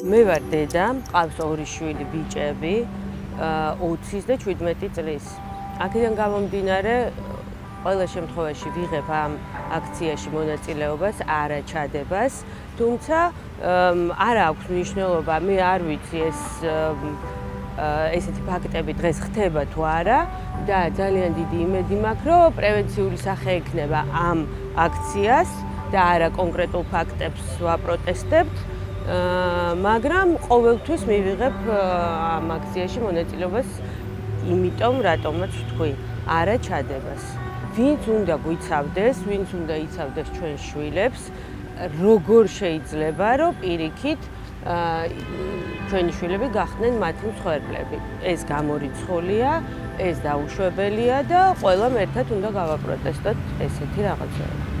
მე ვარ დედა, მყავს 2 შვილი ბიჭები, 20 და 17 წლის. აქედან გამომდინარე, ყველა შემთხვევაში ვიღებ ამ აქციაში მონაწილეობას, არა ჩადებას, თუმცა არ აქვს მნიშვნელობა, მე არ ვიცი ესეთი ფაქტები დღეს ხდება თუ არა და ძალიან დიდი იმედი მაქვს, რომ პრევენციული სახე ექნება ამ აქციას და არა კონკრეტულ ფაქტებს ვაპროტესტებთ, მაგრამ ყოველთვის მივიღებ ამ აქციაში მონაწილეობას იმიტომ, რატომაც ვთქვი, არა ჩადებას. ვინც უნდა გვიცავდეს, ვინც უნდა იცავდეს ჩვენ შვილებს, როგორ შეიძლება, რომ პირიქით ჩვენი შვილები გახდნენ მათი მსხვერპლები. ეს გამორიცხულია, ეს დაუშვებელია და ყველამ ერთად უნდა გავაპროტესტოთ ესეთი რაღაცები.